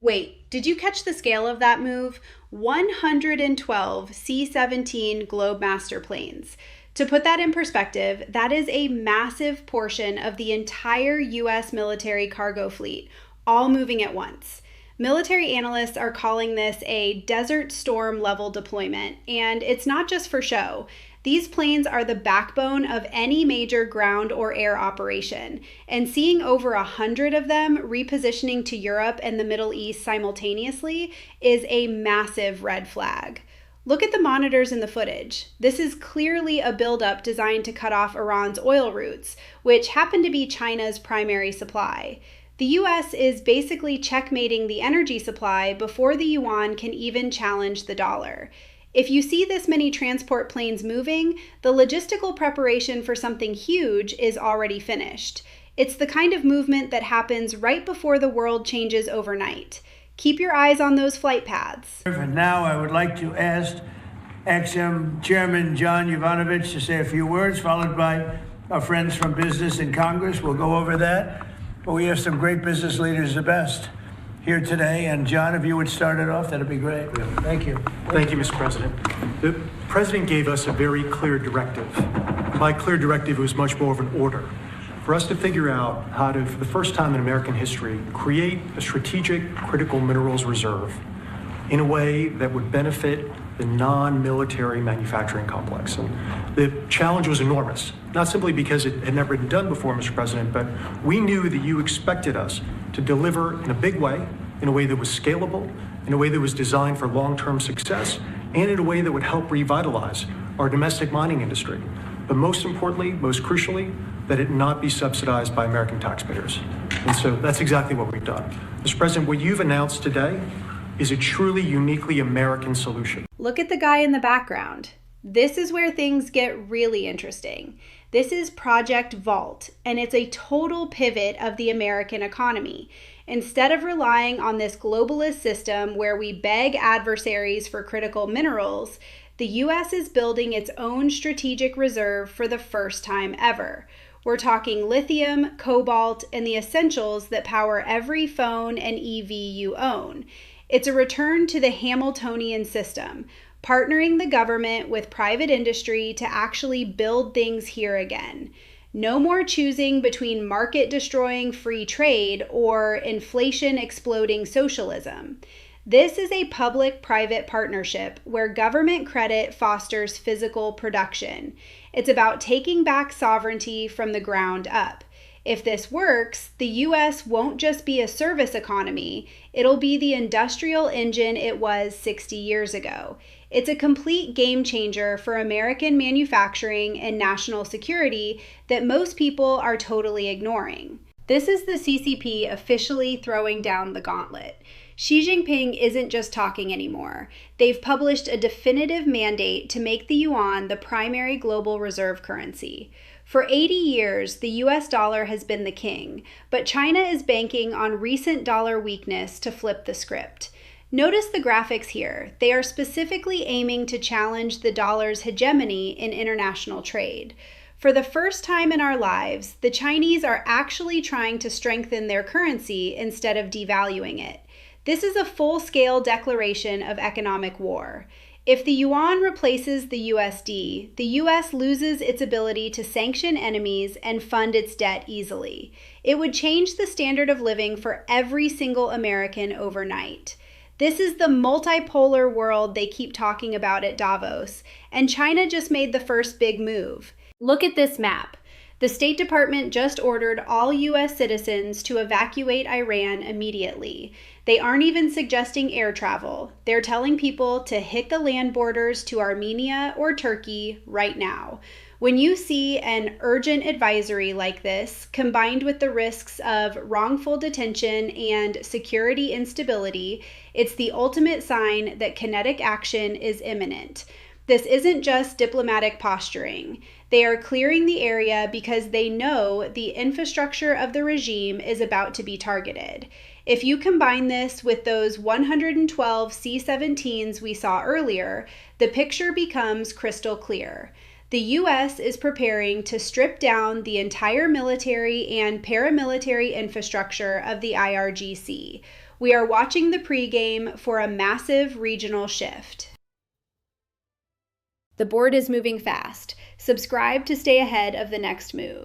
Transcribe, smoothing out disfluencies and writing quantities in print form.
Wait, did you catch the scale of that move? 112 C-17 Globemaster planes. To put that in perspective, that is a massive portion of the entire U.S. military cargo fleet, all moving at once. Military analysts are calling this a Desert Storm level deployment, and it's not just for show. These planes are the backbone of any major ground or air operation, and seeing over 100 of them repositioning to Europe and the Middle East simultaneously is a massive red flag. Look at the monitors in the footage. This is clearly a buildup designed to cut off Iran's oil routes, which happen to be China's primary supply. The US is basically checkmating the energy supply before the yuan can even challenge the dollar. If you see this many transport planes moving, the logistical preparation for something huge is already finished. It's the kind of movement that happens right before the world changes overnight. Keep your eyes on those flight paths. And now I would like to ask Ex-Im Chairman John Yovanovitch to say a few words, followed by our friends from business in Congress. We'll go over that. But we have some great business leaders, the best, here today. And John, if you would start it off, that'd be great. Thank you. Thank you, Mr. President. The President gave us a very clear directive. By clear directive, it was much more of an order for us to figure out how to, for the first time in American history, create a strategic critical minerals reserve in a way that would benefit the non-military manufacturing complex. And the challenge was enormous, not simply because it had never been done before, Mr. President, but we knew that you expected us to deliver in a big way, in a way that was scalable, in a way that was designed for long-term success, and in a way that would help revitalize our domestic mining industry. But most importantly, most crucially, that it not be subsidized by American taxpayers. And so that's exactly what we've done. Mr. President, what you've announced today is a truly uniquely American solution. Look at the guy in the background. This is where things get really interesting. This is Project Vault, and it's a total pivot of the American economy. Instead of relying on this globalist system where we beg adversaries for critical minerals, the U.S. is building its own strategic reserve for the first time ever. We're talking lithium, cobalt, and the essentials that power every phone and EV you own. It's a return to the Hamiltonian system, partnering the government with private industry to actually build things here again. No more choosing between market-destroying free trade or inflation-exploding socialism. This is a public-private partnership where government credit fosters physical production. It's about taking back sovereignty from the ground up. If this works, the U.S. won't just be a service economy, it'll be the industrial engine it was 60 years ago. It's a complete game changer for American manufacturing and national security that most people are totally ignoring. This is the CCP officially throwing down the gauntlet. Xi Jinping isn't just talking anymore. They've published a definitive mandate to make the yuan the primary global reserve currency. For 80 years, the US dollar has been the king, but China is banking on recent dollar weakness to flip the script. Notice the graphics here. They are specifically aiming to challenge the dollar's hegemony in international trade. For the first time in our lives, the Chinese are actually trying to strengthen their currency instead of devaluing it. This is a full-scale declaration of economic war. If the yuan replaces the USD, the US loses its ability to sanction enemies and fund its debt easily. It would change the standard of living for every single American overnight. This is the multipolar world they keep talking about at Davos, and China just made the first big move. Look at this map. The State Department just ordered all U.S. citizens to evacuate Iran immediately. They aren't even suggesting air travel. They're telling people to hit the land borders to Armenia or Turkey right now. When you see an urgent advisory like this, combined with the risks of wrongful detention and security instability, it's the ultimate sign that kinetic action is imminent. This isn't just diplomatic posturing. They are clearing the area because they know the infrastructure of the regime is about to be targeted. If you combine this with those 112 C-17s we saw earlier, the picture becomes crystal clear. The U.S. is preparing to strip down the entire military and paramilitary infrastructure of the IRGC. We are watching the pregame for a massive regional shift. The board is moving fast. Subscribe to stay ahead of the next move.